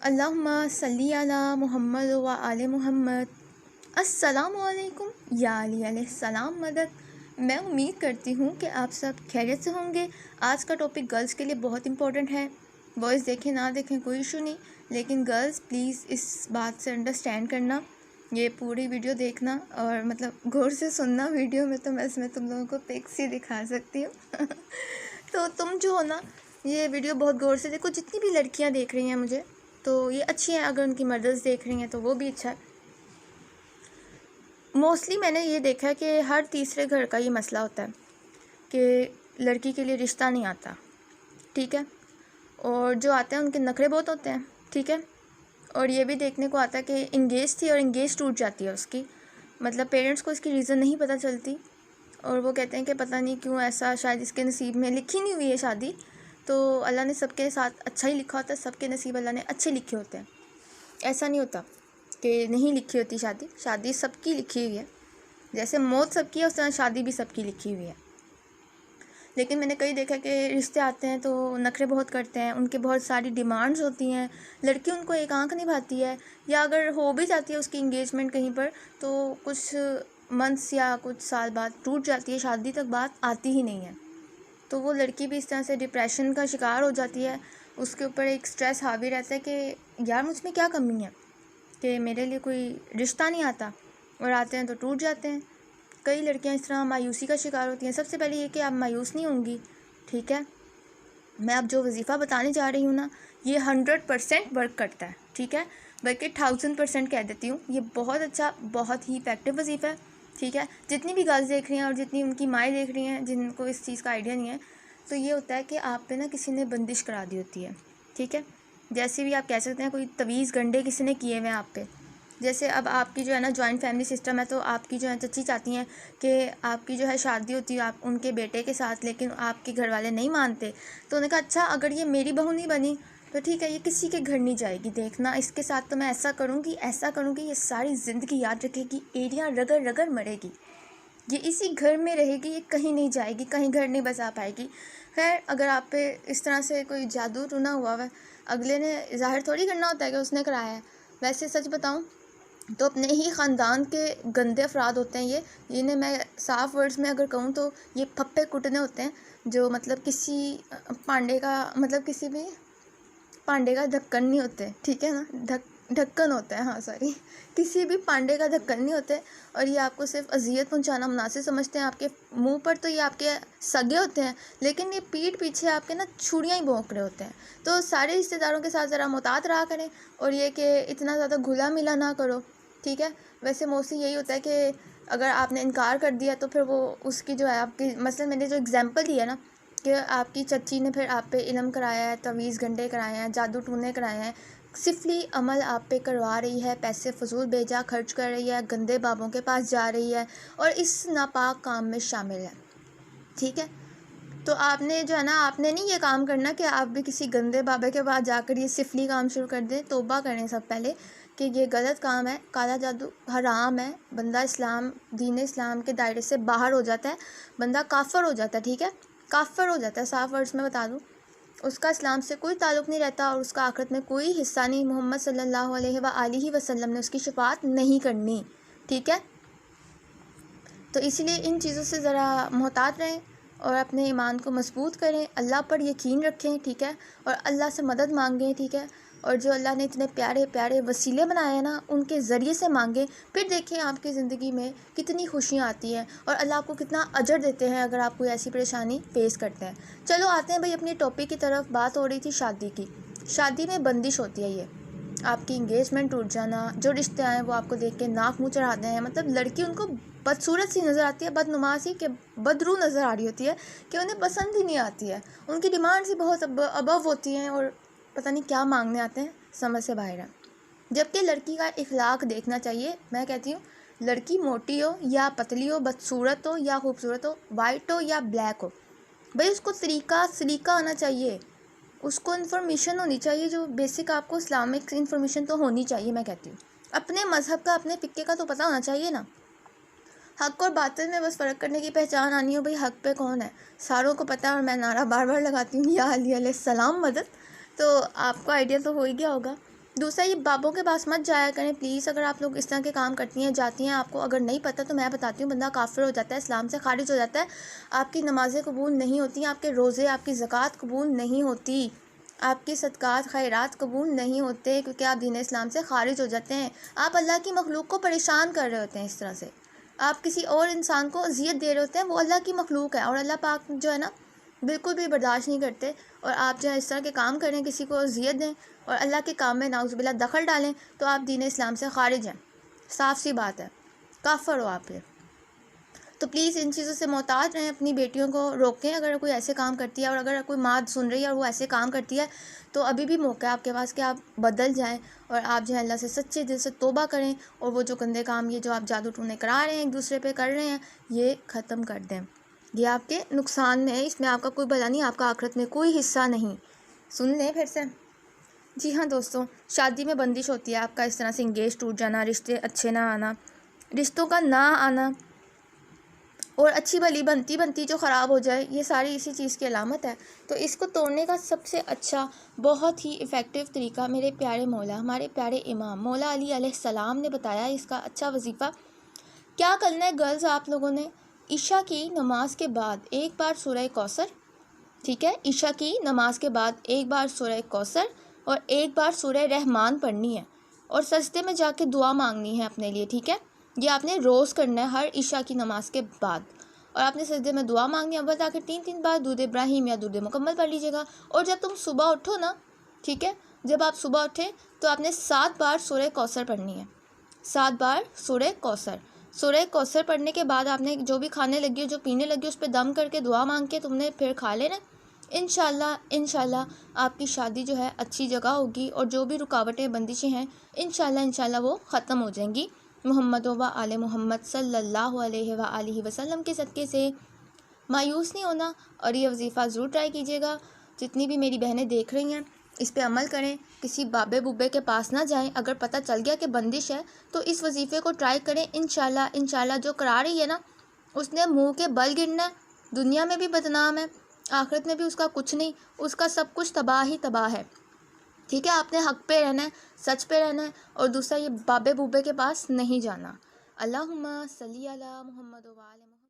अल्लाहुम्मा सल्ली अला मुहम्मद व आले मुहम्मद। अस्सलामु अलैकुम या अली अलैहिस्सलाम मदद। मैं उम्मीद करती हूँ कि आप सब खैरियत से होंगे। आज का टॉपिक गर्ल्स के लिए बहुत इंपॉर्टेंट है। बॉयज़ देखें ना देखें कोई इशू नहीं, लेकिन गर्ल्स प्लीज़ इस बात से अंडरस्टैंड करना, ये पूरी वीडियो देखना और मतलब गौर से सुनना वीडियो में। तो मैं इसमें तुम लोगों को पिक्स ही दिखा सकती हूँ तो तुम जो हो ना, ये वीडियो बहुत गौर से देखो। जितनी भी लड़कियाँ देख रही हैं मुझे, तो ये अच्छी है। अगर उनकी मदर्स देख रही हैं तो वो भी अच्छा है। मोस्टली मैंने ये देखा है कि हर तीसरे घर का ये मसला होता है कि लड़की के लिए रिश्ता नहीं आता, ठीक है। और जो आते हैं उनके नखरे बहुत होते हैं, ठीक है। और ये भी देखने को आता है कि इंगेज थी और इंगेज टूट जाती है उसकी, मतलब पेरेंट्स को इसकी रीज़न नहीं पता चलती और वो कहते हैं कि पता नहीं क्यों ऐसा, शायद इसके नसीब में लिखी नहीं हुई है शादी। तो अल्लाह ने सबके साथ अच्छा ही लिखा होता है, सबके नसीब अल्लाह ने अच्छे लिखे होते हैं। ऐसा नहीं होता कि नहीं लिखी होती शादी। शादी सबकी लिखी हुई है, जैसे मौत सबकी है उस तरह शादी भी सबकी लिखी हुई है। लेकिन मैंने कई देखा कि रिश्ते आते हैं तो नखरे बहुत करते हैं, उनके बहुत सारी डिमांड्स होती हैं, लड़की उनको एक आंख निभाती है, या अगर हो भी जाती है उसकी इंगेजमेंट कहीं पर तो कुछ मंथ्स या कुछ साल बाद टूट जाती है, शादी तक बात आती ही नहीं है। तो वो लड़की भी इस तरह से डिप्रेशन का शिकार हो जाती है। उसके ऊपर एक स्ट्रेस हावी रहता है कि यार मुझ में क्या कमी है कि मेरे लिए कोई रिश्ता नहीं आता, और आते हैं तो टूट जाते हैं। कई लड़कियां इस तरह मायूसी का शिकार होती हैं। सबसे पहले ये कि आप मायूस नहीं होंगी, ठीक है। मैं अब जो वजीफ़ा बताने जा रही हूँ ना, ये 100% वर्क करता है, ठीक है। बल्कि 1000% कह देती हूँ, ये बहुत अच्छा, बहुत ही इफेक्टिव वजीफ़ा है, ठीक है। जितनी भी गर्ल्स देख रही हैं और जितनी उनकी माएँ देख रही हैं जिनको इस चीज़ का आइडिया नहीं है, तो ये होता है कि आप पे ना किसी ने बंदिश करा दी होती है, ठीक है। जैसे भी आप कह सकते हैं कोई तवीज़ गंडे किसी ने किए हुए हैं आप पे। जैसे अब आपकी जो है ना जॉइंट फैमिली सिस्टम है, तो आपकी जो है चच्ची चाहती हैं कि आपकी जो है शादी होती है आप उनके बेटे के साथ, लेकिन आपके घर वाले नहीं मानते। तो उन्होंने कहा अच्छा अगर ये मेरी बहू नहीं बनी तो ठीक है, ये किसी के घर नहीं जाएगी, देखना इसके साथ तो मैं ऐसा करूँगी ऐसा करूँगी, ये सारी ज़िंदगी याद रखेगी, एरिया रगड़ रगड़ मरेगी, ये इसी घर में रहेगी, ये कहीं नहीं जाएगी, कहीं घर नहीं बसा पाएगी। खैर, अगर आप पे इस तरह से कोई जादू टूना हुआ है, अगले ने जाहिर थोड़ी करना होता है कि उसने कराया है। वैसे सच बताऊं तो अपने ही ख़ानदान के गंदे अफराद होते हैं ये। इन्हें मैं साफ़ वर्ड्स में अगर कहूँ तो ये फप्पे कुटने होते हैं, जो मतलब किसी पांडे का, मतलब किसी भी पांडे का ढक्कन नहीं होते, ठीक है ना। ढक्कन होता है, हाँ सॉरी, किसी भी पांडे का ढक्कन नहीं होते। और ये आपको सिर्फ अजियत पहुंचाना मुनासिब समझते हैं। आपके मुंह पर तो ये आपके सगे होते हैं, लेकिन ये पीठ पीछे आपके ना छुरियाँ ही भोंक रहे होते हैं। तो सारे रिश्तेदारों के साथ ज़रा मुहतात रहा करें, और ये कि इतना ज़्यादा घुला मिला ना करो, ठीक है। वैसे मोस्टली यही होता है कि अगर आपने इनकार कर दिया तो फिर वो उसकी जो है आपकी, मसलन मैंने जो एग्जांपल दिया ना कि आपकी चच्ची ने फिर आप पे इल्म कराया है, तवीज़ गंडे कराए हैं, जादू टूने कराए हैं, सिफली अमल आप पे करवा रही है, पैसे फजूल बेजा खर्च कर रही है, गंदे बाबों के पास जा रही है और इस नापाक काम में शामिल है, ठीक है। तो आपने जो है ना, आपने नहीं ये काम करना कि आप भी किसी गंदे बाबे के पास जाकर ये सिफली काम शुरू कर दें। तौबा करें सब पहले कि ये गलत काम है, काला जादू हराम है। बंदा इस्लाम, दीन इस्लाम के दायरे से बाहर हो जाता है, बंदा काफर हो जाता है, ठीक है। काफर हो जाता है, साफ वर्ड्स में बता दूँ, उसका इस्लाम से कोई ताल्लुक़ नहीं रहता और उसका आखिरत में कोई हिस्सा नहीं। मोहम्मद सल्लल्लाहु अलैहि वसल्लम ने उसकी शफाअत नहीं करनी, ठीक है। तो इसलिए इन चीज़ों से ज़रा मुहतात रहें और अपने ईमान को मजबूत करें, अल्लाह पर यकीन रखें, ठीक है। और अल्लाह से मदद मांगें, ठीक है। और जो अल्लाह ने इतने प्यारे प्यारे वसीले बनाए हैं ना, उनके ज़रिए से मांगें। फिर देखें आपकी ज़िंदगी में कितनी खुशियाँ आती हैं और अल्लाह आपको कितना अजर देते हैं अगर आप कोई ऐसी परेशानी फ़ेस करते हैं। चलो आते हैं भाई अपनी टॉपिक की तरफ। बात हो रही थी शादी की। शादी में बंदिश होती है ये, आपकी इंगेजमेंट टूट जाना, जो रिश्ते आए वो आपको देख के नाक मुँह चढ़ाते हैं, मतलब लड़की उनको बदसूरत सी नज़र आती है, बदनुमा सी, कि बदरू नज़र आ रही होती है, कि उन्हें पसंद ही नहीं आती है। उनकी डिमांड्स ही बहुत अबव होती हैं और पता नहीं क्या मांगने आते हैं, समझ से बाहर है। जबकि लड़की का इखलाक देखना चाहिए। मैं कहती हूँ लड़की मोटी हो या पतली हो, बदसूरत हो या खूबसूरत हो, वाइट हो या ब्लैक हो, भाई उसको तरीका सलीका आना चाहिए, उसको इन्फॉर्मेशन होनी चाहिए, जो बेसिक आपको इस्लामिक इन्फॉर्मेशन तो होनी चाहिए। मैं कहती हूँ अपने मज़हब का, अपने फ़िक्के का तो पता होना चाहिए ना। हक़ और बातिल में बस फ़र्क करने की पहचान आनी हो, भाई हक़ पे कौन है सारों को पता है। और मैं नारा बार बार लगाती हूँ, या अली अलैहिस्सलाम मदद। तो आपको आइडिया तो हो ही गया होगा दूसरा, ये बाबों के पास मत जाया करें प्लीज़। अगर आप लोग इस तरह के काम करती हैं, जाती हैं, आपको अगर नहीं पता तो मैं बताती हूँ, बंदा काफिर हो जाता है, इस्लाम से खारिज हो जाता है, आपकी नमाज़ें कबूल नहीं होती, आपके रोज़े, आपकी ज़कात कबूल नहीं होती, आपकी सदक़ात खैरात कबूल नहीं होते, क्योंकि आप दीन इस्लाम से खारिज हो जाते हैं। आप अल्लाह की मखलूक को परेशान कर रहे होते हैं इस तरह से, आप किसी और इंसान को अज़ियत दे रहे होते हैं, वो अल्लाह की मखलूक है, और अल्लाह पाक जो है ना बिल्कुल भी बर्दाश्त नहीं करते। और आप जो है इस तरह के काम करें, किसी को अज़ियत दें और अल्लाह के काम में नाउज़ुबिल्लाह दखल डालें, तो आप दीन इस्लाम से खारिज हैं, साफ़ सी बात है, काफ़िर हो आप फिर। तो प्लीज़ इन चीज़ों से मोहतात रहें, अपनी बेटियों को रोकें अगर कोई ऐसे काम करती है। और अगर कोई माँ सुन रही है और वो ऐसे काम करती है, तो अभी भी मौका है आपके पास कि आप बदल जाएं और आप जो है अल्लाह से सच्चे दिल से तौबा करें, और वो जो गंदे काम, ये जो आप जादू टूने करा रहे हैं, एक दूसरे पे कर रहे हैं, ये ख़त्म कर दें। ये आपके नुकसान में है, इसमें आपका कोई भला नहीं, आपका आखिरत में कोई हिस्सा नहीं। सुन लें फिर से। जी हाँ दोस्तों, शादी में बंदिश होती है आपका इस तरह से इंगेज टूट जाना, रिश्ते अच्छे ना आना, रिश्तों का ना आना, और अच्छी भली बनती बनती जो ख़राब हो जाए, ये सारी इसी चीज़ की अलामत है। तो इसको तोड़ने का सबसे अच्छा, बहुत ही इफ़ेक्टिव तरीका मेरे प्यारे मौला, हमारे प्यारे इमाम मौला अली अलैहिस्सलाम ने बताया। इसका अच्छा वजीफ़ा क्या करना है गर्ल्स, आप लोगों ने ईशा की नमाज के बाद एक बार सूरह कौसर, ठीक है, ईशा की नमाज के बाद एक बार सूरह कौसर और एक बार सूरह रहमान पढ़नी है, और सजदे में जाके दुआ मांगनी है अपने लिए, ठीक है। ये आपने रोज़ करना है हर ईशा की नमाज के बाद, और आपने सजदे में दुआ मांगनी है। अब आकर 3 बार दूध इब्राहिम या दूध मुकम्मल पढ़ लीजिएगा। और जब तुम सुबह उठो ना, ठीक है, जब आप सुबह उठे तो आपने 7 बार सूरह कौसर पढ़नी है, 7 बार सूरह कौसर। सूरह कौसर पढ़ने के बाद आपने जो भी खाने लगी हो, जो पीने लगी हो, उस पर दम करके दुआ मांग के तुमने फिर खा लेना। इंशाल्लाह आपकी शादी जो है अच्छी जगह होगी, और जो भी रुकावटें बंदिशें हैं इंशाल्लाह वो ख़त्म हो जाएंगी मोहम्मद व आले मोहम्मद सल्लल्लाहु अलैहि वसल्लम के सदक़े से। मायूस नहीं होना, और ये वजीफ़ा ज़रूर ट्राई कीजिएगा। जितनी भी मेरी बहनें देख रही हैं, इस पे अमल करें, किसी बाबे बुब्बे के पास ना जाएं। अगर पता चल गया कि बंदिश है तो इस वजीफ़े को ट्राई करें। इंशाल्लाह जो करा रही है ना, उसने मुंह के बल गिरना है, दुनिया में भी बदनाम है, आखिरत में भी उसका कुछ नहीं, उसका सब कुछ तबाह ही तबाह है, ठीक है। आपने हक पे रहना है, सच पे रहना है, और दूसरा ये बाबे बुब्बे के पास नहीं जाना। अल्लाहुम्मा सल्ली अला मुहम्मद व आले मुहम्मद।